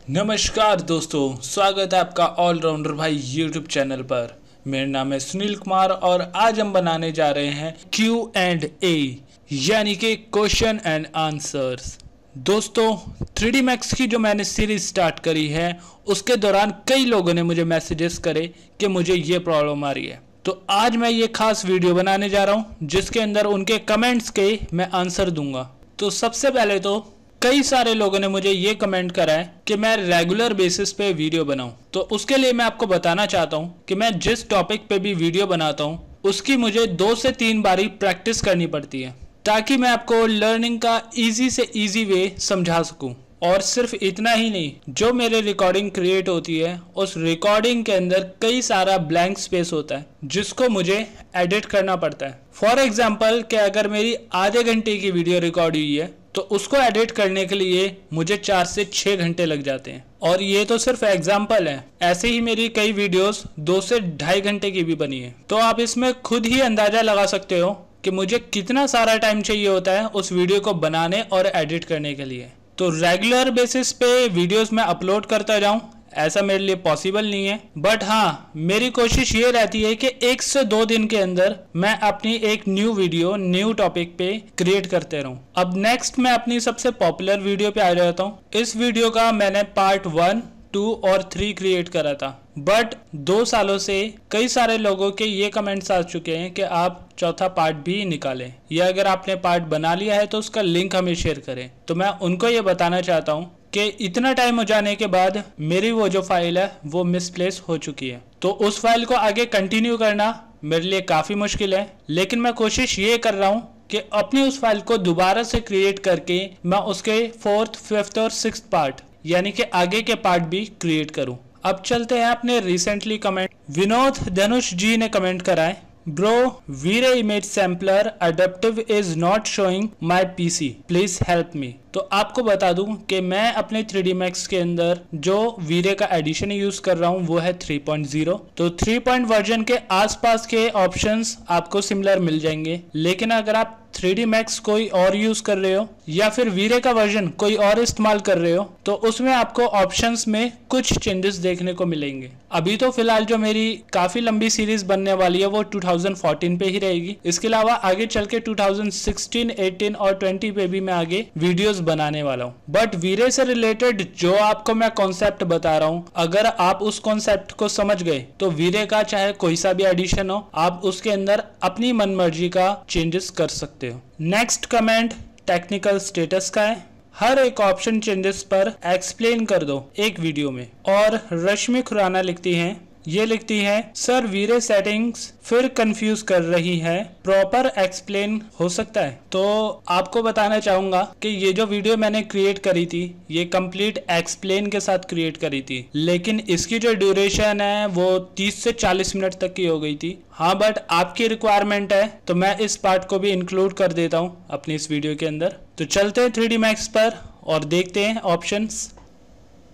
नमस्कार दोस्तों, स्वागत है आपका ऑलराउंडर भाई यूट्यूब चैनल पर। मेरा नाम है सुनील कुमार और आज हम बनाने जा रहे हैं Q&A यानी कि क्वेश्चन एंड आंसर्स। दोस्तों 3D Max की जो मैंने सीरीज स्टार्ट करी है उसके दौरान कई लोगों ने मुझे मैसेजेस करे कि मुझे ये प्रॉब्लम आ रही है, तो आज मैं ये खास वीडियो बनाने जा रहा हूँ जिसके अंदर उनके कमेंट्स के मैं आंसर दूंगा। तो सबसे पहले तो कई सारे लोगों ने मुझे ये कमेंट करा है कि मैं रेगुलर बेसिस पे वीडियो बनाऊं, तो उसके लिए मैं आपको बताना चाहता हूं कि मैं जिस टॉपिक पे भी वीडियो बनाता हूं उसकी मुझे 2 से 3 बारी प्रैक्टिस करनी पड़ती है ताकि मैं आपको लर्निंग का इजी से इजी वे समझा सकूं। और सिर्फ इतना ही नहीं, जो मेरे रिकॉर्डिंग क्रिएट होती है उस रिकॉर्डिंग के अंदर कई सारा ब्लैंक स्पेस होता है जिसको मुझे एडिट करना पड़ता है। फॉर एग्जाम्पल कि अगर मेरी आधे घंटे की वीडियो रिकॉर्ड हुई है तो उसको एडिट करने के लिए मुझे 4 से 6 घंटे लग जाते हैं। और ये तो सिर्फ एग्जाम्पल है, ऐसे ही मेरी कई वीडियोस 2 से 2.5 घंटे की भी बनी है। तो आप इसमें खुद ही अंदाजा लगा सकते हो कि मुझे कितना सारा टाइम चाहिए होता है उस वीडियो को बनाने और एडिट करने के लिए। तो रेगुलर बेसिस पे वीडियोस में अपलोड करता जाऊं ऐसा मेरे लिए पॉसिबल नहीं है, बट हाँ मेरी कोशिश ये रहती है कि 1 से 2 दिन के अंदर मैं अपनी एक न्यू वीडियो न्यू टॉपिक पे क्रिएट करते रहूं। अब नेक्स्ट मैं अपनी सबसे पॉपुलर वीडियो पे आ जाता हूं। इस वीडियो का मैंने पार्ट 1, 2 और 3 क्रिएट करा था, बट 2 सालों से कई सारे लोगों के ये कमेंट्स आ चुके हैं कि आप चौथा पार्ट भी निकालें, या अगर आपने पार्ट बना लिया है तो उसका लिंक हमें शेयर करें। तो मैं उनको ये बताना चाहता हूँ कि इतना टाइम हो जाने के बाद मेरी वो जो फाइल है वो मिसप्लेस हो चुकी है, तो उस फाइल को आगे कंटिन्यू करना मेरे लिए काफ़ी मुश्किल है। लेकिन मैं कोशिश ये कर रहा हूँ कि अपनी उस फाइल को दोबारा से क्रिएट करके मैं उसके 4th, 5th और 6th पार्ट यानी कि आगे के पार्ट भी क्रिएट करूँ। अब चलते हैं अपने रिसेंटली कमेंट। विनोद धनुष जी ने कमेंट करा है, bro Vray image sampler adaptive is not showing my PC, please help me. तो आपको बता दूं कि मैं अपने 3D Max के अंदर जो वीरे का एडिशन यूज कर रहा हूं वो है 3.0। तो 3 वर्जन के आसपास के ऑप्शंस आपको सिमिलर मिल जाएंगे, लेकिन अगर आप 3D Max कोई और यूज कर रहे हो या फिर वीरे का वर्जन कोई और इस्तेमाल कर रहे हो तो उसमें आपको ऑप्शंस में कुछ चेंजेस देखने को मिलेंगे। अभी तो फिलहाल जो मेरी काफी लंबी सीरीज बनने वाली है वो 2014 पे ही रहेगी। इसके अलावा आगे चल के 2016, 18 और 20 पे भी मैं आगे वीडियोस बनाने वाला हूँ। बट वीरे से रिलेटेड जो आपको मैं कॉन्सेप्ट बता रहा हूँ, अगर आप उस कॉन्सेप्ट को समझ गए तो वीरे का चाहे कोई सा भी एडिशन हो आप उसके अंदर अपनी मनमर्जी का चेंजेस कर सकते हो। नेक्स्ट कमेंट टेक्निकल स्टेटस का है, हर एक ऑप्शन चेंजेस पर एक्सप्लेन कर दो एक वीडियो में। और रश्मि खुराना लिखती हैं, ये लिखती है सर वीरे सेटिंग्स फिर कंफ्यूज कर रही है, प्रॉपर एक्सप्लेन हो सकता है। तो आपको बताना चाहूंगा कि ये जो वीडियो मैंने क्रिएट करी थी ये कंप्लीट एक्सप्लेन के साथ क्रिएट करी थी, लेकिन इसकी जो ड्यूरेशन है वो 30 से 40 मिनट तक की हो गई थी। हाँ बट आपकी रिक्वायरमेंट है तो मैं इस पार्ट को भी इंक्लूड कर देता हूँ अपनी इस वीडियो के अंदर। तो चलते हैं 3D Max पर और देखते हैं ऑप्शंस।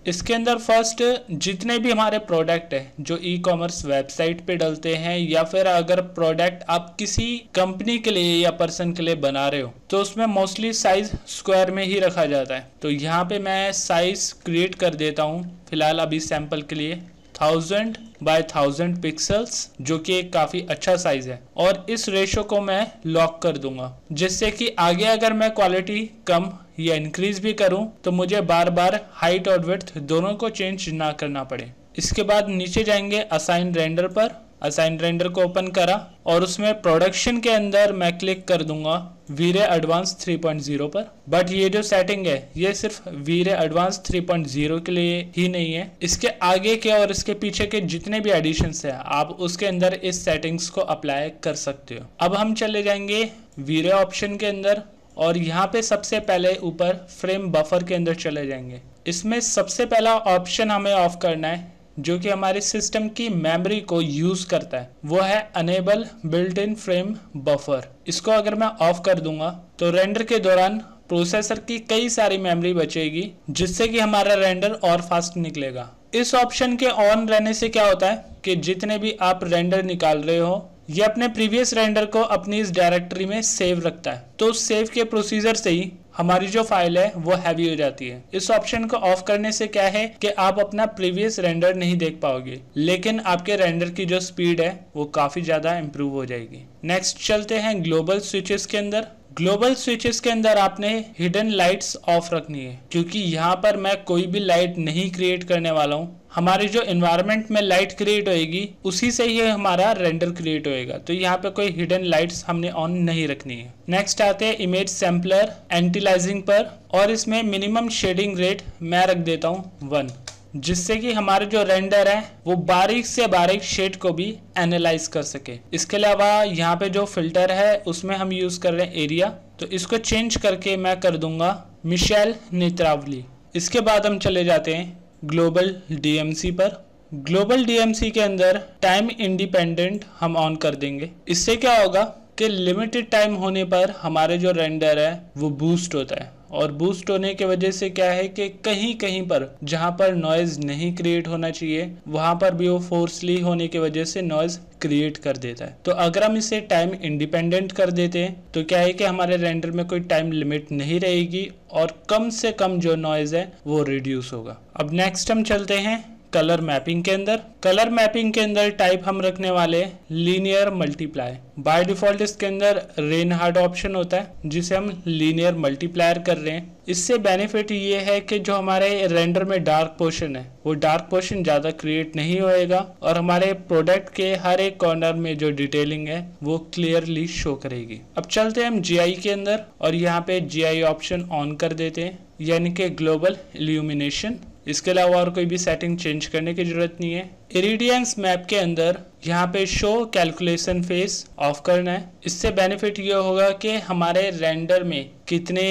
इसके अंदर फर्स्ट जितने भी हमारे प्रोडक्ट है जो ई-कॉमर्स वेबसाइट पे डलते हैं या फिर अगर प्रोडक्ट आप किसी कंपनी के लिए या पर्सन के लिए बना रहे हो तो उसमें मोस्टली साइज स्क्वायर में ही रखा जाता है। तो यहाँ पे मैं साइज क्रिएट कर देता हूँ फिलहाल अभी सैंपल के लिए 1000 बाय 1000 पिक्सल्स, जो कि एक काफ़ी अच्छा साइज है। और इस रेशो को मैं लॉक कर दूंगा जिससे कि आगे अगर मैं क्वालिटी कम या इंक्रीज भी करूं तो मुझे बार बार हाइट और विड्थ दोनों को चेंज ना करना पड़े। इसके बाद नीचे जाएंगे असाइन रेंडर पर, असाइन रेंडर को ओपन करा और उसमें प्रोडक्शन के अंदर मैं क्लिक कर दूंगा वीरे एडवांस 3.0 पर। बट ये जो सेटिंग है ये सिर्फ वीरे एडवांस 3.0 के लिए ही नहीं है, इसके आगे के और इसके पीछे के जितने भी एडिशंस है आप उसके अंदर इस सेटिंग्स को अप्लाई कर सकते हो। अब हम चले जाएंगे वीरे ऑप्शन के अंदर और यहाँ पे सबसे पहले ऊपर फ्रेम बफर के अंदर चले जाएंगे। इसमें सबसे पहला ऑप्शन हमें ऑफ करना है जो कि हमारे सिस्टम की मेमोरी को यूज करता है, वो है enable built in frame buffer. इसको अगर मैं ऑफ कर दूंगा तो रेंडर के दौरान प्रोसेसर की कई सारी मेमोरी बचेगी जिससे कि हमारा रेंडर और फास्ट निकलेगा। इस ऑप्शन के ऑन रहने से क्या होता है कि जितने भी आप रेंडर निकाल रहे हो ये अपने प्रीवियस रेंडर को अपनी इस डायरेक्टरी में सेव रखता है। तो सेव के प्रोसीजर से ही हमारी जो फाइल है वो हैवी हो जाती है। इस ऑप्शन को ऑफ करने से क्या है कि आप अपना प्रीवियस रेंडर नहीं देख पाओगे, लेकिन आपके रेंडर की जो स्पीड है वो काफी ज्यादा इंप्रूव हो जाएगी। नेक्स्ट चलते हैं ग्लोबल स्विचेस के अंदर। ग्लोबल स्विचेस के अंदर आपने हिडन लाइट्स ऑफ रखनी है, क्योंकि यहाँ पर मैं कोई भी लाइट नहीं क्रिएट करने वाला हूँ। हमारी जो एनवायरनमेंट में लाइट क्रिएट होएगी उसी से ही हमारा रेंडर क्रिएट होएगा, तो यहाँ पे कोई हिडन लाइट्स हमने ऑन नहीं रखनी है। नेक्स्ट आते हैं इमेज सैम्पलर एंटीलाइजिंग पर, और इसमें मिनिमम शेडिंग रेट मैं रख देता हूँ 1, जिससे कि हमारे जो रेंडर है वो बारीक से बारीक शेड को भी एनालाइज कर सके। इसके अलावा यहाँ पे जो फिल्टर है उसमें हम यूज कर रहे हैं एरिया, तो इसको चेंज करके मैं कर दूंगा मिशेल नेत्रावली। इसके बाद हम चले जाते हैं ग्लोबल डीएमसी पर। ग्लोबल डीएमसी के अंदर टाइम इंडिपेंडेंट हम ऑन कर देंगे। इससे क्या होगा कि लिमिटेड टाइम होने पर हमारे जो रेंडर है वो बूस्ट होता है, और बूस्ट होने की वजह से क्या है कि कहीं कहीं पर जहां पर नॉइज नहीं क्रिएट होना चाहिए वहां पर भी वो फोर्सली होने की वजह से नॉइज क्रिएट कर देता है। तो अगर हम इसे टाइम इंडिपेंडेंट कर देते हैं तो क्या है कि हमारे रेंडर में कोई टाइम लिमिट नहीं रहेगी और कम से कम जो नॉइज है वो रिड्यूस होगा। अब नेक्स्ट हम चलते हैं कलर मैपिंग के अंदर। कलर मैपिंग के अंदर टाइप हम रखने वाले लीनियर मल्टीप्लाई। बाय डिफॉल्ट इसके अंदर रेनहार्ड ऑप्शन होता है जिसे हम लीनियर मल्टीप्लायर कर रहे हैं। इससे बेनिफिट ये है कि जो हमारे रेंडर में डार्क पोर्शन है वो डार्क पोर्शन ज्यादा क्रिएट नहीं होएगा और हमारे प्रोडक्ट के हर एक कॉर्नर में जो डिटेलिंग है वो क्लियरली शो करेगी। अब चलते हैं हम जीआई के अंदर और यहाँ पे जीआई ऑप्शन ऑन कर देते हैं, यानी कि ग्लोबल इल्यूमिनेशन। इसके अलावा और कोई भी सेटिंग चेंज करने की जरूरत नहीं है। इरिडियंस मैप के अंदर यहाँ पे शो कैलकुलेशन फेस ऑफ करना है। इससे बेनिफिट ये होगा कि हमारे रेंडर में कितने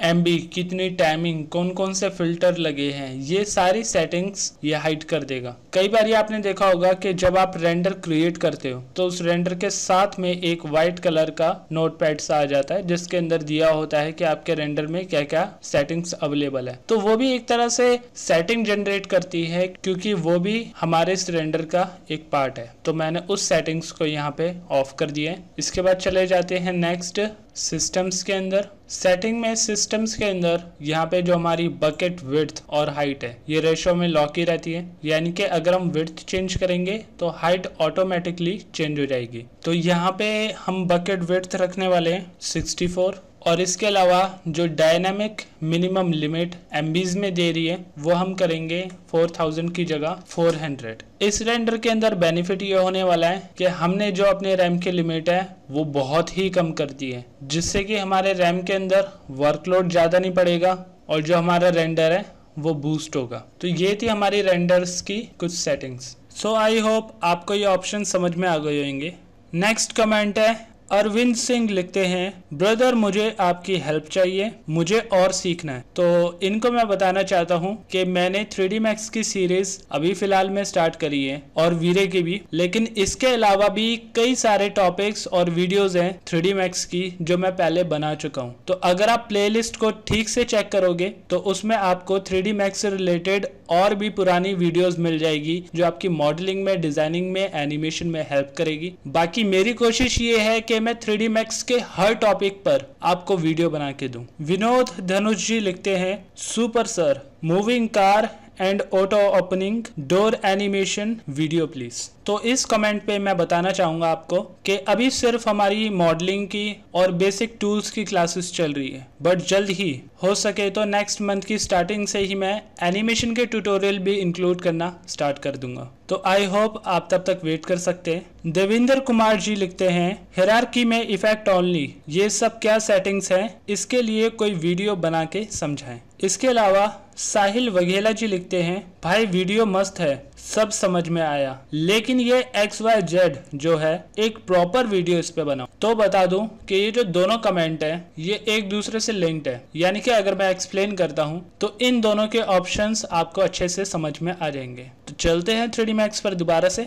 एमबी, कितनी टाइमिंग, कौन कौन से फिल्टर लगे हैं, ये सारी सेटिंग्स ये हाइड कर देगा। कई बार ये आपने देखा होगा कि जब आप रेंडर क्रिएट करते हो तो उस रेंडर के साथ में एक वाइट कलर का नोटपैड सा आ जाता है जिसके अंदर दिया होता है कि आपके रेंडर में क्या क्या सेटिंग्स अवेलेबल है। तो वो भी एक तरह से सेटिंग जनरेट करती है, क्योंकि वो भी हमारे इस रेंडर का एक पार्ट है। तो मैंने उस सेटिंग्स को यहाँ पे ऑफ कर दिया है। इसके बाद चले जाते हैं नेक्स्ट सिस्टम्स के अंदर। सेटिंग में सिस्टम्स के अंदर यहाँ पे जो हमारी बकेट विड्थ और हाइट है ये रेशो में लॉक ही रहती है, यानी कि अगर हम विड्थ चेंज करेंगे तो हाइट ऑटोमेटिकली चेंज हो जाएगी। तो यहाँ पे हम बकेट विड्थ रखने वाले हैं 64, और इसके अलावा जो डायनामिक मिनिमम लिमिट एमबीज में दे रही है वो हम करेंगे 4000 की जगह 400। इस रेंडर के अंदर बेनिफिट ये होने वाला है कि हमने जो अपने रैम की लिमिट है वो बहुत ही कम कर दी है, जिससे कि हमारे रैम के अंदर वर्कलोड ज़्यादा नहीं पड़ेगा और जो हमारा रेंडर है वो बूस्ट होगा। तो ये थी हमारी रेंडर्स की कुछ सेटिंग्स। सो आई होप आपको ये ऑप्शन समझ में आ गए होंगे। नेक्स्ट कमेंट है अरविंद सिंह, लिखते हैं ब्रदर मुझे आपकी हेल्प चाहिए, मुझे और सीखना है। तो इनको मैं बताना चाहता हूँ कि मैंने 3D Max की सीरीज अभी फिलहाल में स्टार्ट करी है और वीरे की भी, लेकिन इसके अलावा भी कई सारे टॉपिक्स और वीडियोस हैं 3D Max की जो मैं पहले बना चुका हूँ। तो अगर आप प्लेलिस्ट को ठीक से चेक करोगे तो उसमें आपको 3D Max से रिलेटेड और भी पुरानी वीडियोस मिल जाएगी जो आपकी मॉडलिंग में, डिजाइनिंग में, एनिमेशन में हेल्प करेगी। बाकी मेरी कोशिश ये है कि मैं 3D Max के हर टॉपिक पर आपको वीडियो बना के दूं। विनोद धनुष जी लिखते हैं super sir, moving car and auto opening door animation video please. तो इस कमेंट पे मैं बताना चाहूंगा आपको कि अभी सिर्फ हमारी मॉडलिंग की और बेसिक टूल्स की क्लासेस चल रही है, बट जल्द ही हो सके तो नेक्स्ट मंथ की स्टार्टिंग से ही मैं एनिमेशन के ट्यूटोरियल भी इंक्लूड करना स्टार्ट कर दूंगा। तो आई होप आप तब तक वेट कर सकते हैं। देवेंद्र कुमार जी लिखते हैं हायरार्की में इफेक्ट ओनली, ये सब क्या सेटिंग्स हैं, इसके लिए कोई वीडियो बना के समझाएं। इसके अलावा साहिल वघेला जी लिखते हैं भाई वीडियो मस्त है, सब समझ में आया, लेकिन ये XYZ जो है एक प्रॉपर वीडियो इस पे बनाओ। तो बता दूं कि ये जो दोनों कमेंट है ये एक दूसरे से लिंक्ड है, यानी कि अगर मैं एक्सप्लेन करता हूं तो इन दोनों के ऑप्शंस आपको अच्छे से समझ में आ जाएंगे। तो चलते हैं 3D Max पर दोबारा से।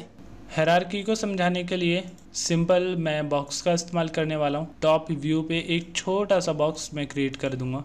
हायरार्की को समझाने के लिए सिंपल मैं बॉक्स का इस्तेमाल करने वाला हूँ। टॉप व्यू पे एक छोटा सा बॉक्स मैं क्रिएट कर दूंगा।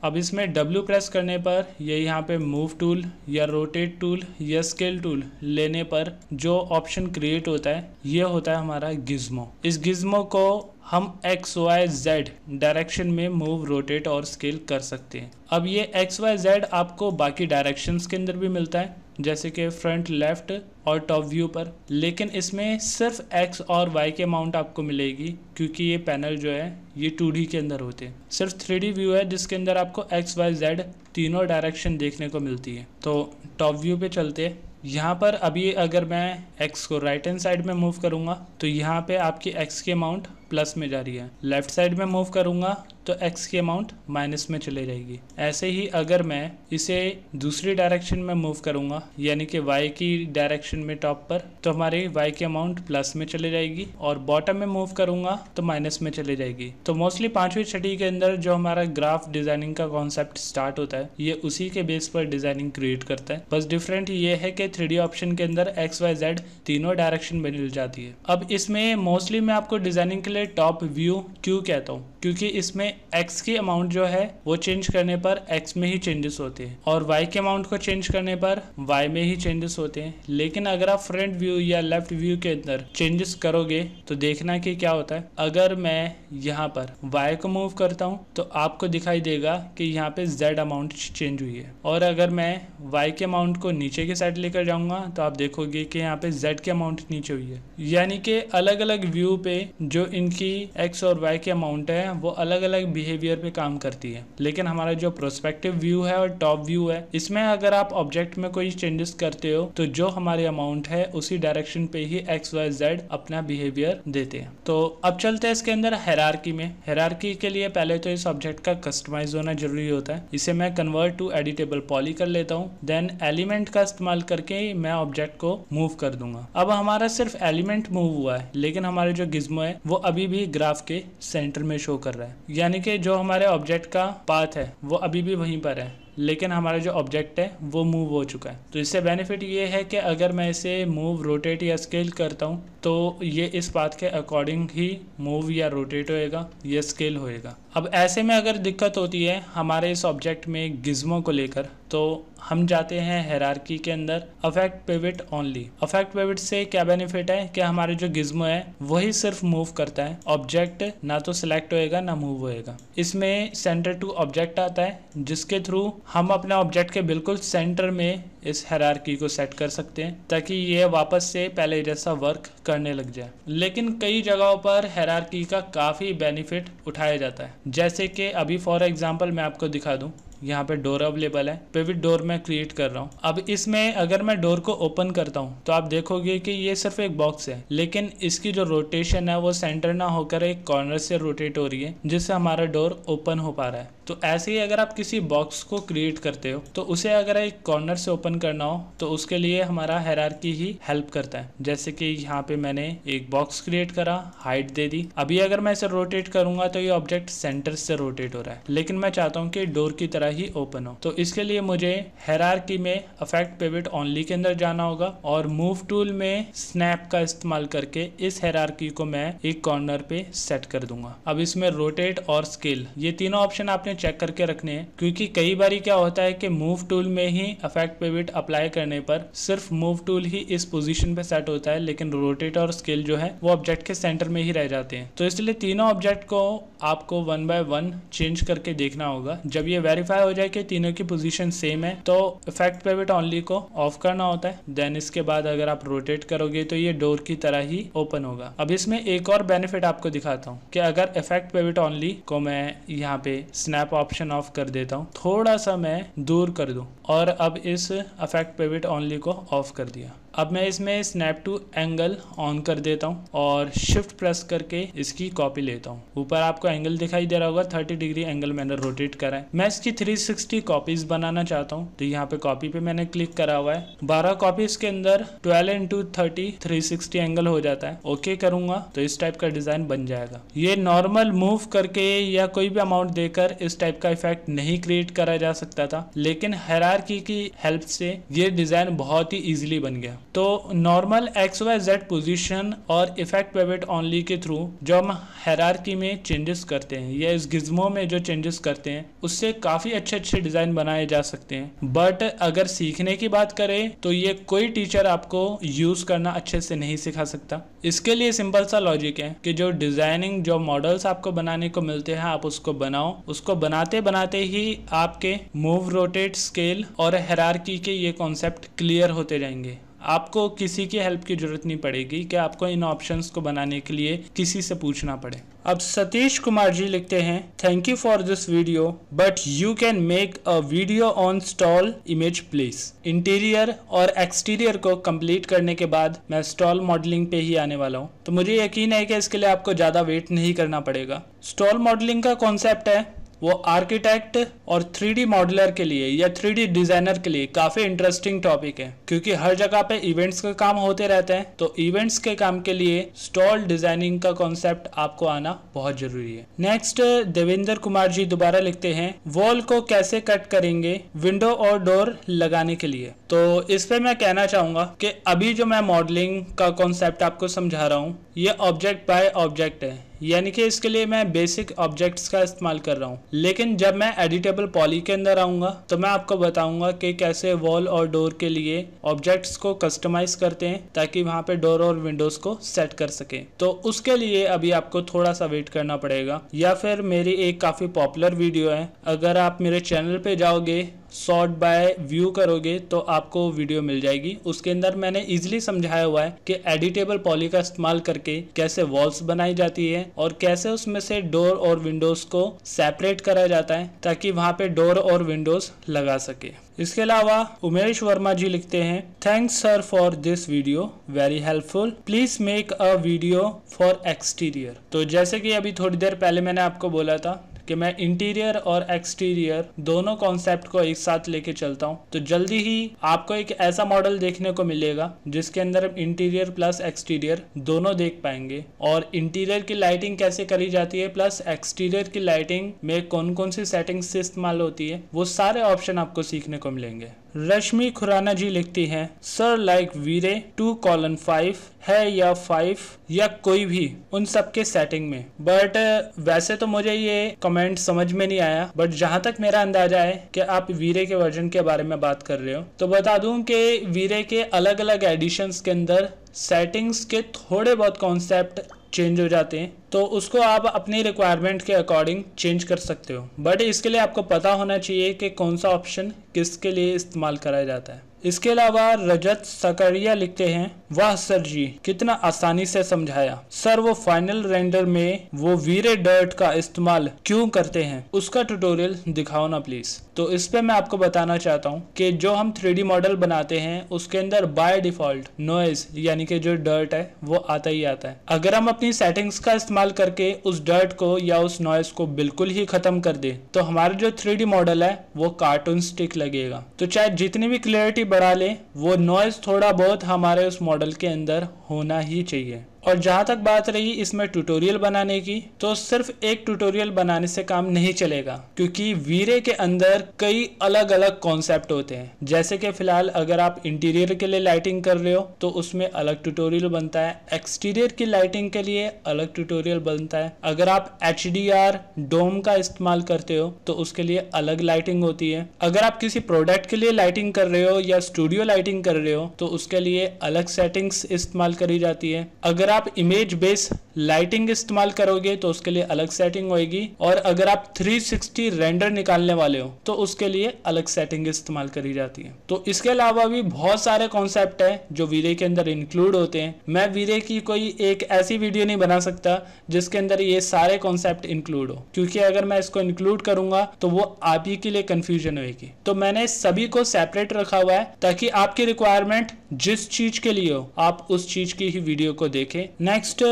अब इसमें W प्रेस करने पर ये यहाँ पे मूव टूल या रोटेट टूल या स्केल टूल लेने पर जो ऑप्शन क्रिएट होता है ये होता है हमारा गिज्मो। इस गिज्मो को हम एक्स वाई जेड डायरेक्शन में मूव, रोटेट और स्केल कर सकते हैं। अब ये एक्स वाई जेड आपको बाकी डायरेक्शंस के अंदर भी मिलता है, जैसे कि फ्रंट, लेफ्ट और टॉप व्यू पर, लेकिन इसमें सिर्फ एक्स और वाई की अमाउंट आपको मिलेगी, क्योंकि ये पैनल जो है ये 2D के अंदर होते हैं। सिर्फ 3D व्यू है जिसके अंदर आपको एक्स वाई जेड तीनों डायरेक्शन देखने को मिलती है। तो टॉप व्यू पे चलते हैं। यहाँ पर अभी अगर मैं x को राइट हैंड साइड में मूव करूँगा तो यहाँ पे आपकी x की अमाउंट प्लस में जा रही है। लेफ्ट साइड में मूव करूँगा तो x की अमाउंट माइनस में चले जाएगी। ऐसे ही अगर मैं इसे दूसरी डायरेक्शन में मूव करूँगा, यानी कि y की डायरेक्शन में टॉप पर, तो हमारी y की अमाउंट प्लस में चले जाएगी, और बॉटम में मूव करूँगा तो माइनस में चले जाएगी। तो मोस्टली 5वीं छठी के अंदर जो हमारा ग्राफ डिजाइनिंग का कॉन्सेप्ट स्टार्ट होता है, ये उसी के बेस पर डिजाइनिंग क्रिएट करता है। बस डिफरेंट ये है कि 3D ऑप्शन के अंदर एक्स वाई जेड तीनों डायरेक्शन में मिल जाती है। अब इसमें मोस्टली मैं आपको डिजाइनिंग के लिए टॉप व्यू क्यों कहता हूँ, क्योंकि इसमें x की अमाउंट जो है वो चेंज करने पर x में ही चेंजेस होते हैं, और y के अमाउंट को चेंज करने पर y में ही चेंजेस होते हैं। लेकिन अगर आप फ्रंट व्यू या लेफ्ट व्यू के अंदर चेंजेस करोगे तो देखना कि क्या होता है। अगर मैं यहाँ पर y को मूव करता हूँ तो आपको दिखाई देगा कि यहाँ पे z अमाउंट चेंज हुई है, और अगर मैं y के अमाउंट को नीचे की साइड लेकर जाऊंगा तो आप देखोगे कि यहाँ पे z की अमाउंट नीचे हुई है। यानी कि अलग अलग व्यू पे जो इनकी x और y की अमाउंट है वो अलग अलग बिहेवियर पे काम करती है। लेकिन हमारा जो प्रोस्पेक्टिव व्यू है और टॉप व्यू है, इसमें अगर आप ऑब्जेक्ट में कोई चेंजेस करते हो तो जो हमारी अमाउंट है उसी डायरेक्शन पे ही एक्स वाई जेड अपना बिहेवियर देते हैं। तो अब चलते हैं इसके अंदर हायरार्की में। हायरार्की के लिए पहले तो इस ऑब्जेक्ट का कस्टमाइज होना जरूरी होता है। इसे मैं कन्वर्ट टू एडिटेबल पॉली कर लेता हूँ, देन एलिमेंट का इस्तेमाल करके मैं ऑब्जेक्ट को मूव कर दूंगा। अब हमारा सिर्फ एलिमेंट मूव हुआ है, लेकिन हमारे जो गिज्मो है वो अभी भी ग्राफ के सेंटर में शो कर रहा है, यानी कि जो हमारे ऑब्जेक्ट का पाथ है वो अभी भी वहीं पर है, लेकिन हमारा जो ऑब्जेक्ट है वो मूव हो चुका है। तो इससे बेनिफिट ये है कि अगर मैं इसे मूव, रोटेट या स्केल करता हूँ तो ये इस पाथ के अकॉर्डिंग ही मूव या रोटेट होएगा या स्केल होएगा। अब ऐसे में अगर दिक्कत होती है हमारे इस ऑब्जेक्ट में गिज्मो को लेकर, तो हम जाते हैं हायरार्की के अंदर affect pivot only. Affect pivot से क्या बेनिफिट है कि हमारे जो गिज्मो है वही सिर्फ मूव करता है, ऑब्जेक्ट ना तो सिलेक्ट होएगा ना मूव होएगा। इसमें सेंटर टू ऑब्जेक्ट आता है, जिसके थ्रू हम अपने ऑब्जेक्ट के बिल्कुल सेंटर में इस हायरार्की को सेट कर सकते हैं ताकि ये वापस से पहले जैसा वर्क करने लग जाए। लेकिन कई जगहों पर हायरार्की का काफ़ी बेनिफिट उठाया जाता है, जैसे कि अभी फॉर एग्जांपल मैं आपको दिखा दूं, यहाँ पे डोर अवेलेबल है, पिवट डोर मैं क्रिएट कर रहा हूँ। अब इसमें अगर मैं डोर को ओपन करता हूँ तो आप देखोगे कि ये सिर्फ एक बॉक्स है, लेकिन इसकी जो रोटेशन है वो सेंटर ना होकर एक कॉर्नर से रोटेट हो रही है, जिससे हमारा डोर ओपन हो पा रहा है। तो ऐसे ही अगर आप किसी बॉक्स को क्रिएट करते हो तो उसे अगर एक कॉर्नर से ओपन करना हो तो उसके लिए हमारा हायरार्की ही हेल्प करता है। जैसे कि यहाँ पे मैंने एक बॉक्स क्रिएट करा, हाइट दे दी। अभी अगर मैं इसे रोटेट करूंगा तो ये ऑब्जेक्ट सेंटर से रोटेट हो रहा है, लेकिन मैं चाहता हूँ कि डोर की तरह ही ओपन हो। तो इसके लिए मुझे हायरार्की में अफेक्ट पिवट ओनली के अंदर जाना होगा और मूव टूल में स्नैप का इस्तेमाल करके इस हायरार्की को मैं एक कॉर्नर पे सेट कर दूंगा। अब इसमें रोटेट और स्केल, ये तीनों ऑप्शन आपने चेक करके रखने हैं, क्योंकि कई बार क्या होता है कि मूव टूल में ही अफेक्ट पिवट अप्लाई करने पर सिर्फ मूव टूल ही इस पोजीशन पे सेट होता है, लेकिन रोटेट और स्केल जो है वो ऑब्जेक्ट के सेंटर में ही रह जाते हैं। तो इसलिए तीनों ऑब्जेक्ट को आपको 1 बाय 1 चेंज करके देखना होगा। जब ये वेरीफाई हो जाए कि तीनों की पोजीशन सेम है तो इफेक्ट पिवट ओनली को ऑफ करना होता है। देन इसके बाद अगर आप रोटेट करोगे तो ये डोर की तरह ही ओपन होगा। अब इसमें एक और बेनिफिट आपको दिखाता हूँ कि अगर इफेक्ट पिवट ओनली को मैं यहाँ पे स्नैप ऑप्शन ऑफ कर देता हूँ, थोड़ा सा मैं दूर कर दूँ और अब इस इफेक्ट पिवट ओनली को ऑफ कर दिया। अब मैं इसमें स्नैप टू एंगल ऑन कर देता हूँ और शिफ्ट प्रेस करके इसकी कॉपी लेता हूँ। ऊपर आपको एंगल दिखाई दे रहा होगा, 30 डिग्री एंगल मैंने रोटेट करा है। मैं इसकी 360 कॉपीज बनाना चाहता हूँ, तो यहाँ पे कॉपी पे मैंने क्लिक करा हुआ है। 12 कॉपीज के अंदर 12 × 30 360 एंगल हो जाता है। ओके करूंगा तो इस टाइप का डिजाइन बन जाएगा। ये नॉर्मल मूव करके या कोई भी अमाउंट देकर इस टाइप का इफेक्ट नहीं क्रिएट करा जा सकता था, लेकिन हायरार्की की हेल्प से ये डिजाइन बहुत ही इजीली बन गया। तो नॉर्मल XYZ पोजीशन और इफेक्ट पिवट ओनली के थ्रू जो हम हायरार्की में चेंजेस करते हैं या इस गिज्मो में जो चेंजेस करते हैं उससे काफी अच्छे डिजाइन बनाए जा सकते हैं। बट अगर सीखने की बात करें तो ये कोई टीचर आपको यूज करना अच्छे से नहीं सिखा सकता। इसके लिए सिंपल सा लॉजिक है कि जो डिजाइनिंग जो मॉडल्स आपको बनाने को मिलते हैं आप उसको बनाओ, उसको बनाते बनाते ही आपके मूव, रोटेट, स्केल और हायरार्की के ये कॉन्सेप्ट क्लियर होते जाएंगे। आपको किसी की हेल्प की जरूरत नहीं पड़ेगी कि आपको इन ऑप्शंस को बनाने के लिए किसी से पूछना पड़े। अब सतीश कुमार जी लिखते हैं, thank you for this video but you can make a video on stall image please. Interior और एक्सटीरियर को कंप्लीट करने के बाद मैं स्टॉल मॉडलिंग पे ही आने वाला हूँ, तो मुझे यकीन है कि इसके लिए आपको ज़्यादा वेट नहीं करना पड़ेगा। स्टॉल मॉडलिंग का कॉन्सेप्ट है वो आर्किटेक्ट और 3D मॉडलर के लिए या 3D डिजाइनर के लिए काफी इंटरेस्टिंग टॉपिक है, क्योंकि हर जगह पे इवेंट्स का काम होते रहते हैं। तो इवेंट्स के काम के लिए स्टॉल डिजाइनिंग का कॉन्सेप्ट आपको आना बहुत जरूरी है। नेक्स्ट देवेंद्र कुमार जी दोबारा लिखते हैं, वॉल को कैसे कट करेंगे विंडो और डोर लगाने के लिए। तो इस पे मैं कहना चाहूंगा कि अभी जो मैं मॉडलिंग का कॉन्सेप्ट आपको समझा रहा हूँ ये ऑब्जेक्ट बाय ऑब्जेक्ट है, यानी कि इसके लिए मैं बेसिक ऑब्जेक्ट्स का इस्तेमाल कर रहा हूँ। लेकिन जब मैं एडिटेबल पॉली के अंदर आऊंगा तो मैं आपको बताऊंगा कि कैसे वॉल और डोर के लिए ऑब्जेक्ट्स को कस्टमाइज करते हैं ताकि वहां पे डोर और विंडोज को सेट कर सके। तो उसके लिए अभी आपको थोड़ा सा वेट करना पड़ेगा, या फिर मेरी एक काफी पॉपुलर वीडियो है, अगर आप मेरे चैनल पे जाओगे सॉर्ट बाय व्यू करोगे तो आपको वीडियो मिल जाएगी। उसके अंदर मैंने इजीली समझाया हुआ है कि एडिटेबल पॉली का इस्तेमाल करके कैसे वॉल्स बनाई जाती है और कैसे उसमें से डोर और विंडोज को सेपरेट करा जाता है ताकि वहां पे डोर और विंडोज लगा सके। इसके अलावा उमेश वर्मा जी लिखते हैं, thanks sir for this video, very helpful, please make a video for exterior. तो जैसे कि अभी थोड़ी देर पहले मैंने आपको बोला था कि मैं इंटीरियर और एक्सटीरियर दोनों कॉन्सेप्ट को एक साथ लेके चलता हूं, तो जल्दी ही आपको एक ऐसा मॉडल देखने को मिलेगा जिसके अंदर हम इंटीरियर प्लस एक्सटीरियर दोनों देख पाएंगे, और इंटीरियर की लाइटिंग कैसे करी जाती है प्लस एक्सटीरियर की लाइटिंग में कौन कौन सी सेटिंग्स इस्तेमाल होती है, वो सारे ऑप्शन आपको सीखने को मिलेंगे। रश्मि खुराना जी लिखती हैं, सर लाइक वीरे 2:5 है या 5 या कोई भी उन सब के सेटिंग में, बट वैसे तो मुझे ये कमेंट समझ में नहीं आया, बट जहां तक मेरा अंदाजा है कि आप वीरे के वर्जन के बारे में बात कर रहे हो, तो बता दूं कि वीरे के अलग अलग एडिशंस के अंदर सेटिंग्स के थोड़े बहुत कॉन्सेप्ट चेंज हो जाते हैं, तो उसको आप अपनी रिक्वायरमेंट के अकॉर्डिंग चेंज कर सकते हो, बट इसके लिए आपको पता होना चाहिए कि कौन सा ऑप्शन किसके लिए इस्तेमाल करा जाता है। इसके अलावा रजत सकरिया लिखते हैं, वाह सर जी कितना आसानी से समझाया, सर वो फाइनल रेंडर में वो वीरे डर्ट का इस्तेमाल क्यों करते हैं, उसका ट्यूटोरियल दिखाओ ना प्लीज। तो इस पे मैं आपको बताना चाहता हूँ कि जो हम 3D मॉडल बनाते हैं उसके अंदर बाय डिफॉल्ट नॉइज यानी कि जो डर्ट है वो आता ही आता है। अगर हम अपनी सेटिंग्स का इस्तेमाल करके उस डर्ट को या उस नॉइज को बिल्कुल ही खत्म कर दे तो हमारा जो 3D मॉडल है वो कार्टून स्टिक लगेगा। तो चाहे जितनी भी क्लियरिटी बढ़ा ले, वो नॉइज थोड़ा बहुत हमारे उस मॉडल के अंदर होना ही चाहिए। और जहां तक बात रही इसमें ट्यूटोरियल बनाने की, तो सिर्फ एक ट्यूटोरियल बनाने से काम नहीं चलेगा, क्योंकि वीरे के अंदर कई अलग अलग कॉन्सेप्ट होते हैं। जैसे कि फिलहाल अगर आप इंटीरियर के लिए लाइटिंग कर रहे हो तो उसमें अलग ट्यूटोरियल बनता है, एक्सटीरियर की लाइटिंग के लिए अलग ट्यूटोरियल बनता है, अगर आप HDR डोम का इस्तेमाल करते हो तो उसके लिए अलग लाइटिंग होती है, अगर आप किसी प्रोडक्ट के लिए लाइटिंग कर रहे हो या स्टूडियो लाइटिंग कर रहे हो तो उसके लिए अलग सेटिंग्स इस्तेमाल करी जाती है, अगर आप इमेज बेस लाइटिंग इस्तेमाल करोगे तो उसके लिए अलग सेटिंग होगी, और अगर आप 360 रेंडर निकालने वाले हो तो उसके लिए अलग सेटिंग इस्तेमाल करी जाती है। तो इसके अलावा भी बहुत सारे कॉन्सेप्ट है जो वीरे के अंदर इंक्लूड होते हैं। मैं वीरे की कोई एक ऐसी वीडियो नहीं बना सकता जिसके अंदर ये सारे कॉन्सेप्ट इंक्लूड हो, क्योंकि अगर मैं इसको इंक्लूड करूंगा तो वो आप ही के लिए कंफ्यूजन होगी। तो मैंने सभी को सेपरेट रखा हुआ है ताकि आपकी रिक्वायरमेंट जिस चीज के लिए हो आप उस चीज की ही वीडियो को देखें। नेक्स्ट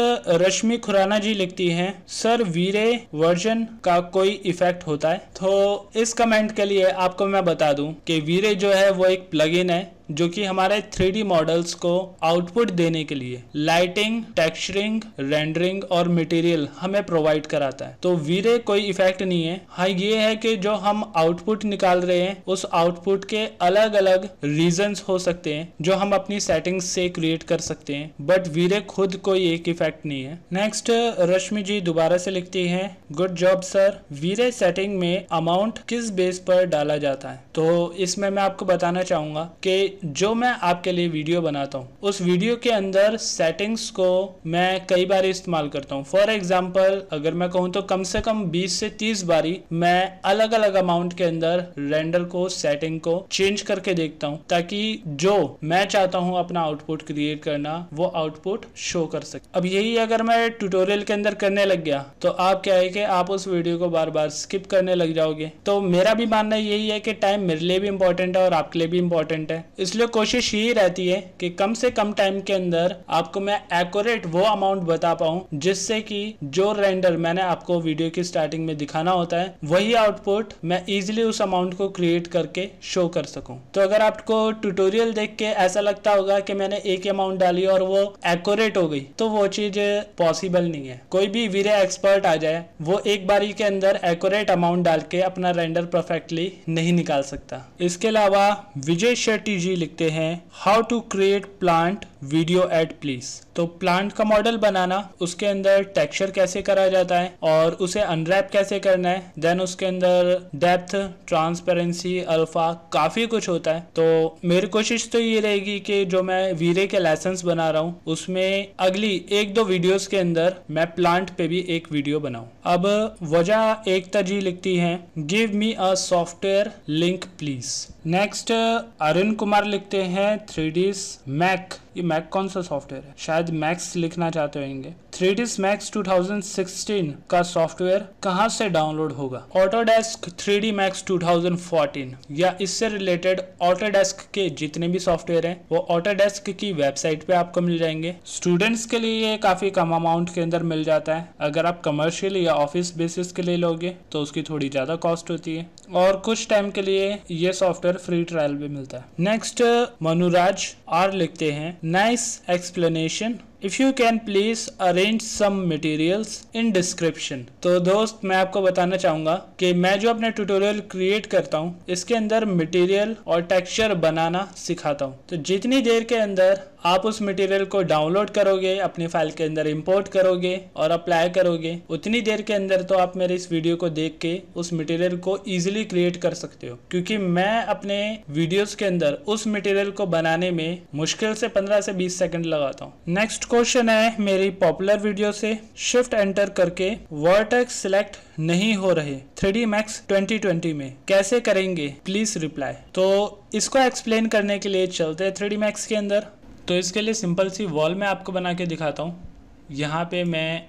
रश्मि खुराना जी लिखती हैं, सर वीरे वर्जन का कोई इफेक्ट होता है? तो इस कमेंट के लिए आपको मैं बता दूं कि वीरे जो है वो एक प्लगइन है जो कि हमारे 3D मॉडल्स को आउटपुट देने के लिए लाइटिंग, टेक्सचरिंग, रेंडरिंग और मटेरियल हमें प्रोवाइड कराता है। तो वीरे कोई इफेक्ट नहीं है। हाँ, ये है कि जो हम आउटपुट निकाल रहे हैं उस आउटपुट के अलग अलग रीजंस हो सकते हैं जो हम अपनी सेटिंग्स से क्रिएट कर सकते हैं, बट वीरे खुद कोई एक इफेक्ट नहीं है। नेक्स्ट रश्मि जी दोबारा से लिखती हैं, गुड जॉब सर, वीरे सेटिंग में अमाउंट किस बेस पर डाला जाता है? तो इसमें मैं आपको बताना चाहूंगा कि जो मैं आपके लिए वीडियो बनाता हूँ उस वीडियो के अंदर सेटिंग्स को मैं कई बार इस्तेमाल करता हूँ। फॉर एग्जाम्पल अगर मैं कहूँ तो कम से कम 20 से 30 बारी मैं अलग अलग अमाउंट के अंदर रेंडर को, सेटिंग को चेंज करके देखता हूँ ताकि जो मैं चाहता हूँ अपना आउटपुट क्रिएट करना वो आउटपुट शो कर सके। अब यही अगर मैं ट्यूटोरियल के अंदर करने लग गया तो आप क्या है कि आप उस वीडियो को बार बार स्किप करने लग जाओगे। तो मेरा भी मानना यही है कि टाइम मेरे लिए भी इंपॉर्टेंट है और आपके लिए भी इंपॉर्टेंट है, इसलिए कोशिश यही रहती है कि कम से कम टाइम के अंदर आपको मैं एक्यूरेट वो अमाउंट बता पाऊं जिससे कि जो रेंडर मैंने आपको वीडियो की स्टार्टिंग में दिखाना होता है वही आउटपुट मैं इजीली उस अमाउंट को क्रिएट करके शो कर सकूं। तो अगर आपको ट्यूटोरियल देख के ऐसा लगता होगा कि मैंने एक अमाउंट डाली और वो एक्यूरेट हो गई तो वो चीज पॉसिबल नहीं है। कोई भी वीडियो एक्सपर्ट आ जाए वो एक बारी के अंदर एक्यूरेट अमाउंट डाल के अपना रेंडर परफेक्टली नहीं निकाल सकता। इसके अलावा विजय शेट्टी जी लिखते हैं how to create plant video add please. तो प्लांट का मॉडल बनाना, उसके अंदर टेक्सचर कैसे करा जाता है और उसे अनरैप कैसे करना है, देन उसके अंदर डेप्थ, ट्रांसपेरेंसी, अल्फा, काफी कुछ होता है। तो मेरी कोशिश तो ये रहेगी कि जो मैं वीरे के लेसन्स बना रहा हूँ उसमें अगली 1-2 वीडियोस के अंदर मैं प्लांट पे भी एक वीडियो बनाऊं। अब वजह एकता जी लिखती हैं give me a software link please. Next Arun Kumar लिखते हैं 3ds मैक। ये मैक कौन सा सॉफ्टवेयर है? शायद मैक्स लिखना चाहते होंगे। 3ds मैक्स 2016 का सॉफ्टवेयर कहाँ से डाउनलोड होगा? ऑटोडेस्क 3D मैक्स 2014 या इससे रिलेटेड ऑटोडेस्क के जितने भी सॉफ्टवेयर हैं वो ऑटोडेस्क की वेबसाइट पे आपको मिल जाएंगे। स्टूडेंट्स के लिए ये काफी कम अमाउंट के अंदर मिल जाता है। अगर आप कमर्शियल या ऑफिस बेसिस के लिए लोगे तो उसकी थोड़ी ज्यादा कॉस्ट होती है और कुछ टाइम के लिए ये सॉफ्टवेयर फ्री ट्रायल भी मिलता है। नेक्स्ट मनुराज आर लिखते हैं nice explanation, if you can please arrange some materials in description. तो दोस्त मैं आपको बताना चाहूंगा कि मैं जो अपने ट्यूटोरियल क्रिएट करता हूँ इसके अंदर मटेरियल और टेक्सचर बनाना सिखाता हूँ। तो जितनी देर के अंदर आप उस मटेरियल को डाउनलोड करोगे, अपनी फाइल के अंदर इंपोर्ट करोगे और अप्लाई करोगे, उतनी देर के अंदर तो आप मेरे इस वीडियो को देख के उस मटेरियल को इजीली क्रिएट कर सकते हो, क्योंकि मैं अपने वीडियोस के अंदर उस मटेरियल को बनाने में मुश्किल से 15 से 20 सेकंड लगाता हूँ। नेक्स्ट क्वेश्चन है मेरी पॉपुलर वीडियो से, शिफ्ट एंटर करके वर्टेक्स सिलेक्ट नहीं हो रहे 3D मैक्स 2020 में, कैसे करेंगे प्लीज रिप्लाई। तो इसको एक्सप्लेन करने के लिए चलते हैं 3D मैक्स के अंदर। तो इसके लिए सिंपल सी वॉल मैं आपको बना के दिखाता हूँ। यहाँ पे मैं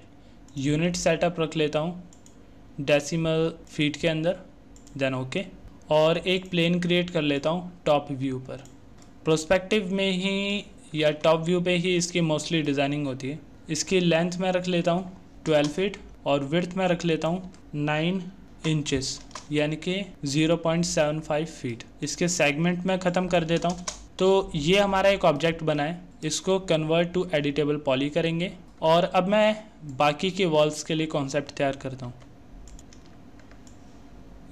यूनिट सेटअप रख लेता हूँ डेसिमल फीट के अंदर, देन ओके, और एक प्लेन क्रिएट कर लेता हूँ टॉप व्यू पर। प्रोस्पेक्टिव में ही या टॉप व्यू पे ही इसकी मोस्टली डिज़ाइनिंग होती है। इसकी लेंथ मैं रख लेता हूँ 12 फीट और विड्थ मैं रख लेता हूँ 9 इंचेस यानी कि 0.75 फीट। इसके सेगमेंट मैं ख़त्म कर देता हूँ। तो ये हमारा एक ऑब्जेक्ट बना है, इसको कन्वर्ट टू एडिटेबल पॉली करेंगे और अब मैं बाकी के वॉल्स के लिए कॉन्सेप्ट तैयार करता हूँ।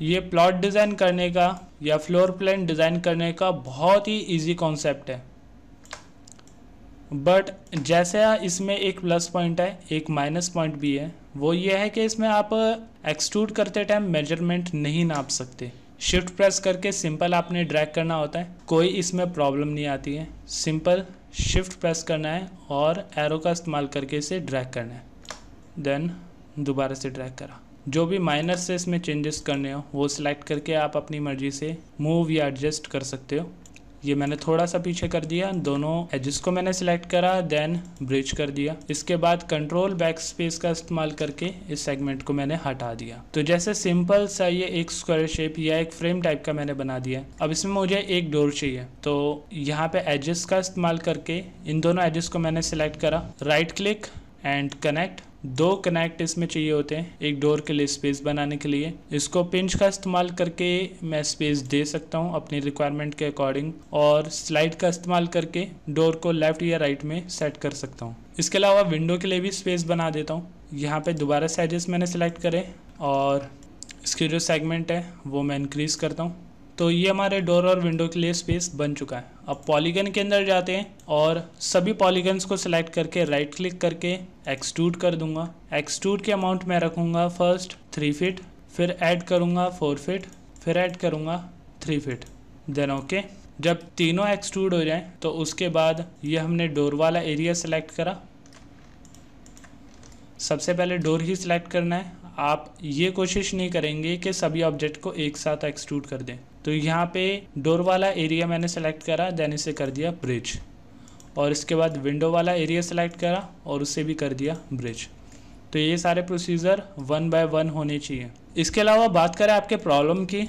ये प्लॉट डिज़ाइन करने का या फ्लोर प्लान डिज़ाइन करने का बहुत ही इजी कॉन्सेप्ट है, बट जैसे इसमें एक प्लस पॉइंट है एक माइनस पॉइंट भी है। वो ये है कि इसमें आप एक्सट्रूड करते टाइम मेजरमेंट नहीं नाप सकते। शिफ्ट प्रेस करके सिंपल आपने ड्रैग करना होता है, कोई इसमें प्रॉब्लम नहीं आती है। सिंपल शिफ्ट प्रेस करना है और एरो का इस्तेमाल करके इसे ड्रैग करना है, देन दोबारा से ड्रैग करा। जो भी माइनर से इसमें चेंजेस करने हो वो सिलेक्ट करके आप अपनी मर्जी से मूव या एडजस्ट कर सकते हो। ये मैंने थोड़ा सा पीछे कर दिया, दोनों एजेस को मैंने सिलेक्ट करा, देन ब्रिज कर दिया। इसके बाद कंट्रोल बैक स्पेस का इस्तेमाल करके इस सेगमेंट को मैंने हटा दिया। तो जैसे सिंपल सा ये एक स्क्वायर शेप या एक फ्रेम टाइप का मैंने बना दिया। अब इसमें मुझे एक डोर चाहिए, तो यहाँ पे एजेस का इस्तेमाल करके इन दोनों एजेस को मैंने सिलेक्ट करा, right click and connect. 2 connect इसमें चाहिए होते हैं एक डोर के लिए स्पेस बनाने के लिए। इसको पिंच का इस्तेमाल करके मैं स्पेस दे सकता हूँ अपनी रिक्वायरमेंट के अकॉर्डिंग, और स्लाइड का इस्तेमाल करके डोर को लेफ्ट या राइट में सेट कर सकता हूँ। इसके अलावा विंडो के लिए भी स्पेस बना देता हूँ। यहाँ पे दोबारा से एजेस मैंने सेलेक्ट करे और इसकी जो सेगमेंट है वो मैं इंक्रीज़ करता हूँ। तो ये हमारे डोर और विंडो के लिए स्पेस बन चुका है। अब पॉलीगन के अंदर जाते हैं और सभी पॉलीगन्स को सिलेक्ट करके राइट क्लिक करके एक्सट्रूड कर दूंगा। एक्सट्रूड के अमाउंट मैं रखूँगा फर्स्ट 3 फीट, फिर ऐड करूँगा 4 फीट, फिर ऐड करूँगा 3 फीट, देन ओके। जब तीनों एक्सट्रूड हो जाएं तो उसके बाद ये हमने डोर वाला एरिया सेलेक्ट करा। सबसे पहले डोर ही सिलेक्ट करना है। आप ये कोशिश नहीं करेंगे कि सभी ऑब्जेक्ट को एक साथ एक्सट्रूड कर दें। तो यहाँ पे डोर वाला एरिया मैंने सेलेक्ट करा, देन इसे कर दिया ब्रिज, और इसके बाद विंडो वाला एरिया सेलेक्ट करा और उसे भी कर दिया ब्रिज। तो ये सारे प्रोसीजर 1 बाय 1 होने चाहिए। इसके अलावा बात करें आपके प्रॉब्लम की,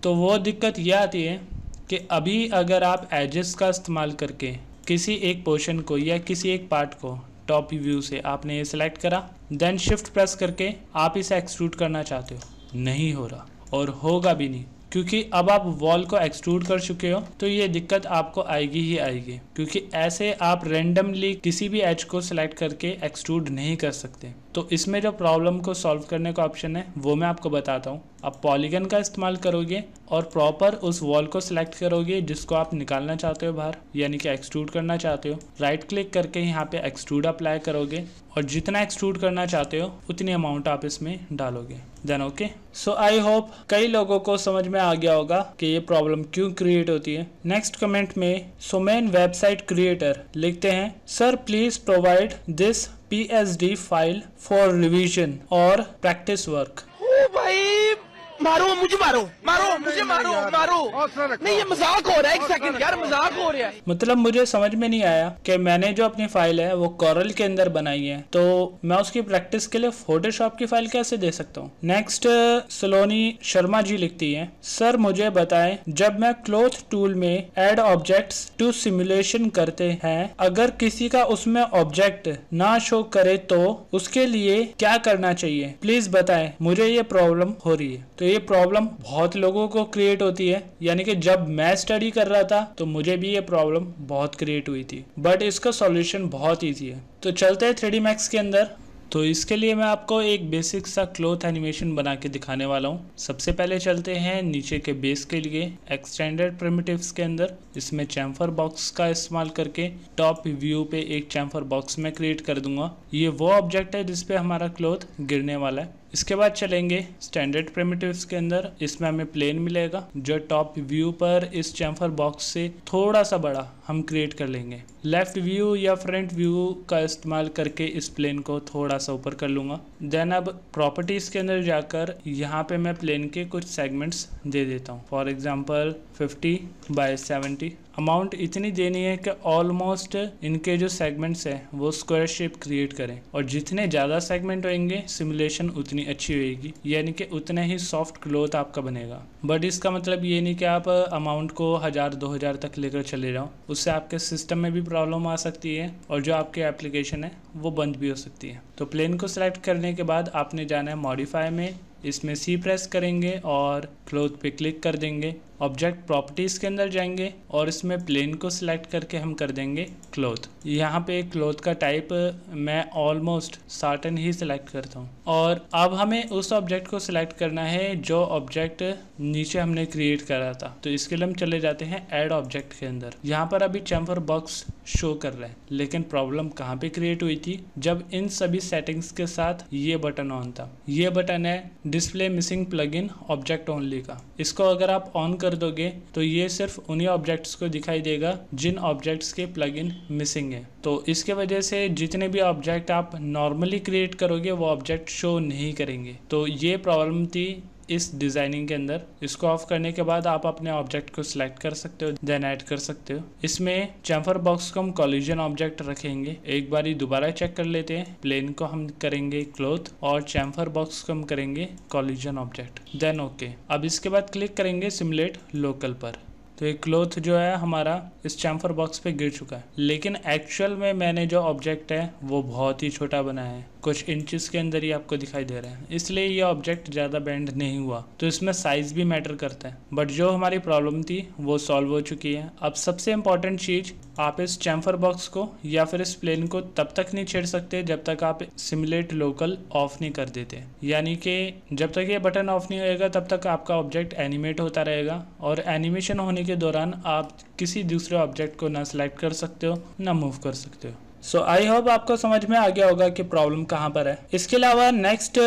तो वो दिक्कत यह आती है कि अभी अगर आप एजेस का इस्तेमाल करके किसी एक पोर्शन को या किसी एक पार्ट को टॉप व्यू से आपने ये सिलेक्ट करा, देन शिफ्ट प्रेस करके आप इसे एक्सट्रूड करना चाहते हो, नहीं हो रहा और होगा भी नहीं, क्योंकि अब आप वॉल को एक्सट्रूड कर चुके हो। तो ये दिक्कत आपको आएगी ही आएगी, क्योंकि ऐसे आप रैंडमली किसी भी एज को सिलेक्ट करके एक्सट्रूड नहीं कर सकते। तो इसमें जो प्रॉब्लम को सॉल्व करने का ऑप्शन है वो मैं आपको बताता हूँ। आप पॉलीगन का इस्तेमाल करोगे और प्रॉपर उस वॉल को सिलेक्ट करोगे जिसको आप निकालना चाहते हो बाहर, यानी कि एक्सट्रूड करना चाहते हो। राइट क्लिक करके यहाँ पे एक्सट्रूड अप्लाई करोगे और जितना एक्सट्रूड करना चाहते हो उतनी अमाउंट आप इसमें डालोगे, then okay. So I hope कई लोगों को समझ में आ गया होगा कि ये प्रॉब्लम क्यों क्रिएट होती है। नेक्स्ट कमेंट में सोमेन वेबसाइट क्रिएटर लिखते हैं, sir please provide this PSD file for revision और प्रैक्टिस वर्क। ओ भाई मारो मुझे, मारो मारो मुझे, मारो मारो। नहीं ये मजाक हो रहा है, एक सेकंड यार, मजाक हो रहा है। मतलब मुझे समझ में नहीं आया कि मैंने जो अपनी फाइल है वो कोरल के अंदर बनाई है, तो मैं उसकी प्रैक्टिस के लिए फोटोशॉप की फाइल कैसे दे सकता हूँ। नेक्स्ट सलोनी शर्मा जी लिखती है, सर मुझे बताएं जब मैं क्लोथ टूल में ऐड ऑब्जेक्ट्स टू सिमुलेशन करते हैं, अगर किसी का उसमें ऑब्जेक्ट ना शो करे तो उसके लिए क्या करना चाहिए, प्लीज बताएं, मुझे ये प्रॉब्लम हो रही है। तो ये प्रॉब्लम बहुत लोगों को क्रिएट होती है, यानी कि जब मैं स्टडी कर रहा था तो मुझे भी ये प्रॉब्लम बहुत क्रिएट हुई थी, बट इसका सॉल्यूशन बहुत इजी है। तो चलते हैं 3D Max के अंदर। तो इसके लिए मैं आपको एक बेसिक सा क्लोथ एनिमेशन बना के दिखाने वाला हूँ। सबसे पहले चलते हैं नीचे के बेस के लिए एक्सटेंडेड प्रिमिटिव्स के अंदर। इसमें चैम्फर बॉक्स का इस्तेमाल करके टॉप व्यू पे एक चैम्फर बॉक्स में क्रिएट कर दूंगा। ये वो ऑब्जेक्ट है जिसपे हमारा क्लोथ गिरने वाला है। इसके बाद चलेंगे स्टैंडर्ड प्रिमिटिव्स के अंदर। इसमें हमें प्लेन मिलेगा जो टॉप व्यू पर इस चैम्फर बॉक्स से थोड़ा सा बड़ा हम क्रिएट कर लेंगे। लेफ्ट व्यू या फ्रंट व्यू का इस्तेमाल करके इस प्लेन को थोड़ा सा ऊपर कर लूँगा। देन अब प्रॉपर्टीज़ के अंदर जाकर यहाँ पे मैं प्लेन के कुछ सेगमेंट्स दे देता हूँ। For example 50 bye 70। अमाउंट इतनी देनी है कि ऑलमोस्ट इनके जो सेगमेंट्स हैं वो स्क्वायर शेप क्रिएट करें, और जितने ज़्यादा सेगमेंट होंगे सिमुलेशन उतनी अच्छी होएगी, यानी कि उतना ही सॉफ्ट क्लोथ आपका बनेगा। बट इसका मतलब ये नहीं कि आप अमाउंट को 1000-2000 तक लेकर चले जाओ, उससे आपके सिस्टम में भी प्रॉब्लम आ सकती है और जो आपकी एप्लीकेशन है वो बंद भी हो सकती है। तो प्लेन को सिलेक्ट करने के बाद आपने जाना है मॉडिफाई में, इसमें C प्रेस करेंगे और क्लोथ पे क्लिक कर देंगे। ऑब्जेक्ट प्रॉपर्टीज़ के अंदर जाएंगे और इसमें प्लेन को सिलेक्ट करके हम कर देंगे क्लोथ। यहाँ पे क्लोथ का टाइप मैं ऑलमोस्ट साटन ही सिलेक्ट करता हूँ। और अब हमें उस ऑब्जेक्ट को सिलेक्ट करना है जो ऑब्जेक्ट नीचे हमने क्रिएट करा था। तो इसके लिए हम चले जाते हैं ऐड ऑब्जेक्ट के अंदर। यहाँ पर अभी चैम्फर बॉक्स शो कर रहा है, लेकिन प्रॉब्लम कहाँ पे क्रिएट हुई थी, जब इन सभी सेटिंग्स के साथ ये बटन ऑन था। ये बटन है display missing plugin object only का। इसको अगर आप ऑन कर दोगे तो ये सिर्फ उन्हीं ऑब्जेक्ट्स को दिखाई देगा जिन ऑब्जेक्ट्स के प्लगइन मिसिंग है। तो इसके वजह से जितने भी ऑब्जेक्ट आप नॉर्मली क्रिएट करोगे वो ऑब्जेक्ट शो नहीं करेंगे। तो ये प्रॉब्लम थी इस डिज़ाइनिंग के अंदर। इसको ऑफ करने के बाद आप अपने ऑब्जेक्ट को सिलेक्ट कर सकते हो, देन ऐड कर सकते हो। इसमें चैम्फर बॉक्स को हम कॉलिजन ऑब्जेक्ट रखेंगे। एक बारी दोबारा चेक कर लेते हैं। प्लेन को हम करेंगे क्लोथ और चैम्फर बॉक्स को हम करेंगे कॉलिजन ऑब्जेक्ट, देन ओके। अब इसके बाद क्लिक करेंगे सिमुलेट लोकल पर। तो एक क्लोथ जो है हमारा इस चैम्फर बॉक्स पे गिर चुका है, लेकिन एक्चुअल में मैंने जो ऑब्जेक्ट है वो बहुत ही छोटा बनाया है, कुछ इंचेस के अंदर ही आपको दिखाई दे रहा है, इसलिए ये ऑब्जेक्ट ज़्यादा बेंड नहीं हुआ। तो इसमें साइज़ भी मैटर करता है, बट जो हमारी प्रॉब्लम थी वो सॉल्व हो चुकी है। अब सबसे इम्पॉर्टेंट चीज़, आप इस चैम्फर बॉक्स को या फिर इस प्लेन को तब तक नहीं छेड़ सकते जब तक आप सिमुलेट लोकल ऑफ नहीं कर देते। यानी कि जब तक ये बटन ऑफ नहीं होएगा तब तक आपका ऑब्जेक्ट एनिमेट होता रहेगा, और एनिमेशन होने के दौरान आप किसी दूसरे ऑब्जेक्ट को ना सिलेक्ट कर सकते हो ना मूव कर सकते हो। सो आई होप आपको समझ में आ गया होगा कि प्रॉब्लम कहाँ पर है। इसके अलावा नेक्स्ट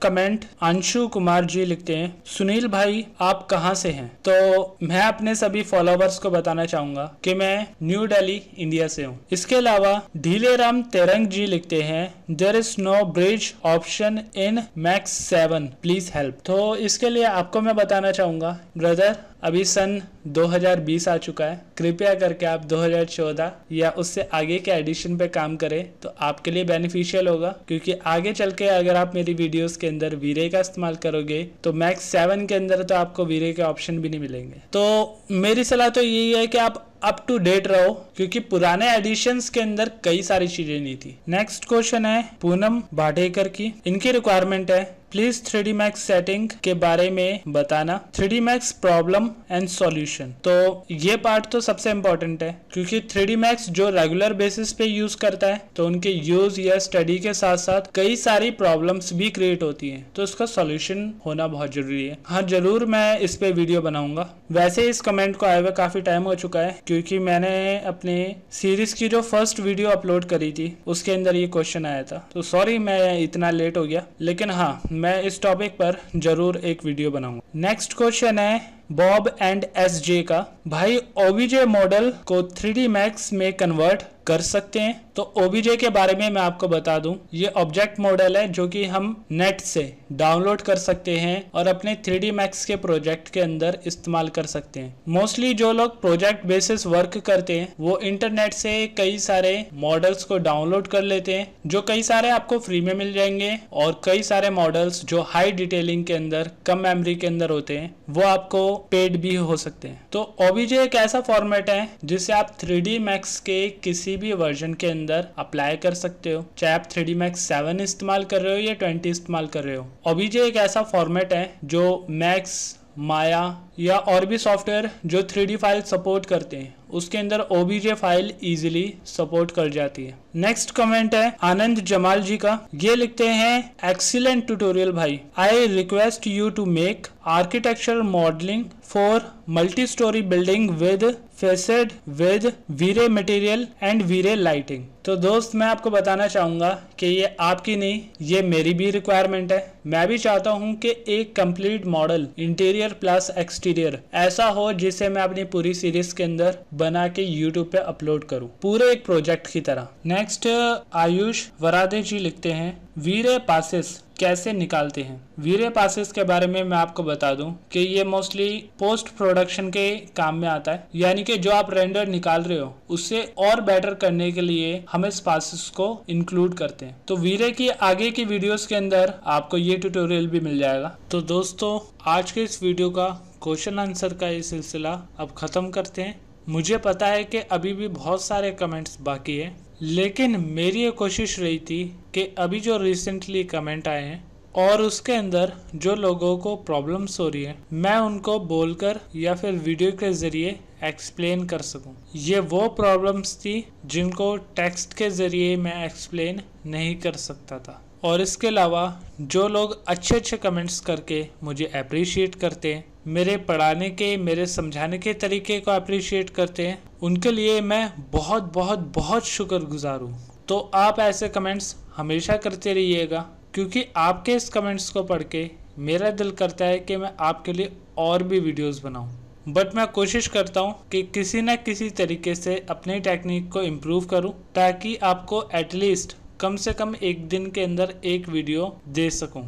कमेंट अंशु कुमार जी लिखते हैं, सुनील भाई आप कहाँ से हैं? तो मैं अपने सभी फॉलोवर्स को बताना चाहूंगा कि मैं न्यू दिल्ली इंडिया से हूँ। इसके अलावा ढीलेराम तेरंग जी लिखते हैं, there is no bridge option in max 7 please help. तो इसके लिए आपको मैं बताना चाहूंगा ब्रदर, अभी सन 2020 आ चुका है, कृपया करके आप 2014 या उससे आगे के एडिशन पे काम करें तो आपके लिए बेनिफिशियल होगा, क्योंकि आगे चल के अगर आप मेरी वीडियोस के अंदर वीरे का इस्तेमाल करोगे तो मैक्स 7 के अंदर तो आपको वीरे के ऑप्शन भी नहीं मिलेंगे। तो मेरी सलाह तो यही है कि आप अप टू डेट रहो, क्योंकि पुराने एडिशंस के अंदर कई सारी चीजें नहीं थी। नेक्स्ट क्वेश्चन है पूनम भाटेकर की, इनकी रिक्वायरमेंट है प्लीज 3D Max सेटिंग के बारे में बताना, 3D Max problem and solution. तो ये पार्ट तो सबसे इम्पोर्टेंट है, क्योंकि 3D Max जो रेगुलर बेसिस पे यूज करता है तो उनके यूज या स्टडी के साथ साथ कई सारी प्रॉब्लम्स भी क्रिएट होती हैं, तो इसका सॉल्यूशन होना बहुत जरूरी है। हाँ जरूर मैं इस पे वीडियो बनाऊंगा। वैसे इस कमेंट को आए हुए काफी टाइम हो चुका है, क्योंकि मैंने अपने सीरीज की जो फर्स्ट वीडियो अपलोड करी थी उसके अंदर ये क्वेश्चन आया था, तो सॉरी मैं इतना लेट हो गया, लेकिन हाँ मैं इस टॉपिक पर जरूर एक वीडियो बनाऊंगा। नेक्स्ट क्वेश्चन है बॉब एंड SJ का, भाई OBJ मॉडल को 3D Max में कन्वर्ट कर सकते हैं? तो OBJ के बारे में मैं आपको बता दूं, ये ऑब्जेक्ट मॉडल है जो कि हम नेट से डाउनलोड कर सकते हैं और अपने 3D Max के प्रोजेक्ट के अंदर इस्तेमाल कर सकते हैं। मोस्टली जो लोग प्रोजेक्ट बेसिस वर्क करते हैं वो इंटरनेट से कई सारे मॉडल्स को डाउनलोड कर लेते हैं, जो कई सारे आपको फ्री में मिल जाएंगे, और कई सारे मॉडल्स जो हाई डिटेलिंग के अंदर कम मेमोरी के अंदर होते हैं वो आपको पेड भी हो सकते हैं। तो OBJ एक ऐसा फॉर्मेट है जिसे आप 3D Max के किसी भी वर्जन के अंदर अप्लाई कर सकते हो, चाहे आप 3D Max 7 इस्तेमाल कर रहे हो या 20 इस्तेमाल कर रहे हो। OBJ एक ऐसा फॉर्मेट है जो मैक्स, माया या और भी सॉफ्टवेयर जो 3D फाइल सपोर्ट करते हैं उसके अंदर OBJ फाइल इजीली सपोर्ट कर जाती है। नेक्स्ट कमेंट है आनंद जमाल जी का, ये लिखते हैं एक्सीलेंट ट्यूटोरियल भाई, I request you to make architectural modelling for multi storey building with facade with Vray material and Vray lighting. तो दोस्त मैं आपको बताना चाहूंगा कि ये आपकी नहीं, ये मेरी भी रिक्वायरमेंट है। मैं भी चाहता हूं कि एक complete model interior plus exterior ऐसा हो जिसे मैं अपनी पूरी सीरीज के अंदर बना के YouTube पे अपलोड करूं, पूरे एक प्रोजेक्ट की तरह। नेक्स्ट आयुष वरादे जी लिखते हैं, वीरे पासेस कैसे निकालते हैं? वीरे पासेस के बारे में मैं आपको बता दूं कि ये मोस्टली पोस्ट प्रोडक्शन के काम में आता है, यानी कि जो आप रेंडर निकाल रहे हो उससे और बेटर करने के लिए हम इस पासेस को इंक्लूड करते हैं। तो वीरे की आगे की वीडियोस के अंदर आपको ये ट्यूटोरियल भी मिल जाएगा। तो दोस्तों आज के इस वीडियो का क्वेश्चन आंसर का ये सिलसिला अब खत्म करते हैं। मुझे पता है कि अभी भी बहुत सारे कमेंट्स बाकी है, लेकिन मेरी ये कोशिश रही थी कि अभी जो रिसेंटली कमेंट आए हैं और उसके अंदर जो लोगों को प्रॉब्लम्स हो रही है मैं उनको बोलकर या फिर वीडियो के ज़रिए एक्सप्लेन कर सकूं। ये वो प्रॉब्लम्स थी जिनको टेक्स्ट के ज़रिए मैं एक्सप्लेन नहीं कर सकता था। और इसके अलावा जो लोग अच्छे अच्छे कमेंट्स करके मुझे अप्रिशिएट करते हैं, मेरे पढ़ाने के, मेरे समझाने के तरीके को अप्रिशिएट करते हैं, उनके लिए मैं बहुत बहुत बहुत शुक्रगुजार हूँ। तो आप ऐसे कमेंट्स हमेशा करते रहिएगा, क्योंकि आपके इस कमेंट्स को पढ़ के मेरा दिल करता है कि मैं आपके लिए और भी वीडियोस बनाऊं। बट मैं कोशिश करता हूं कि किसी न किसी तरीके से अपनी टेक्निक को इम्प्रूव करूं, ताकि आपको एटलीस्ट कम से कम एक दिन के अंदर एक वीडियो दे सकूं।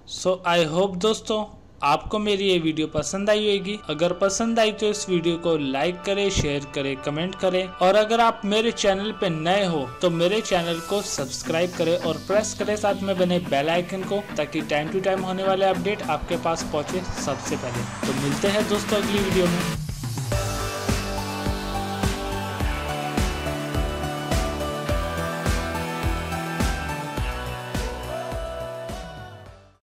सो आई होप दोस्तों आपको मेरी ये वीडियो पसंद आई होगी। अगर पसंद आई तो इस वीडियो को लाइक करें, शेयर करें, कमेंट करें, और अगर आप मेरे चैनल पे नए हो तो मेरे चैनल को सब्सक्राइब करें और प्रेस करें साथ में बने बेल आइकन को, ताकि टाइम टू टाइम होने वाले अपडेट आपके पास पहुंचे सबसे पहले। तो मिलते हैं दोस्तों अगली वीडियो में।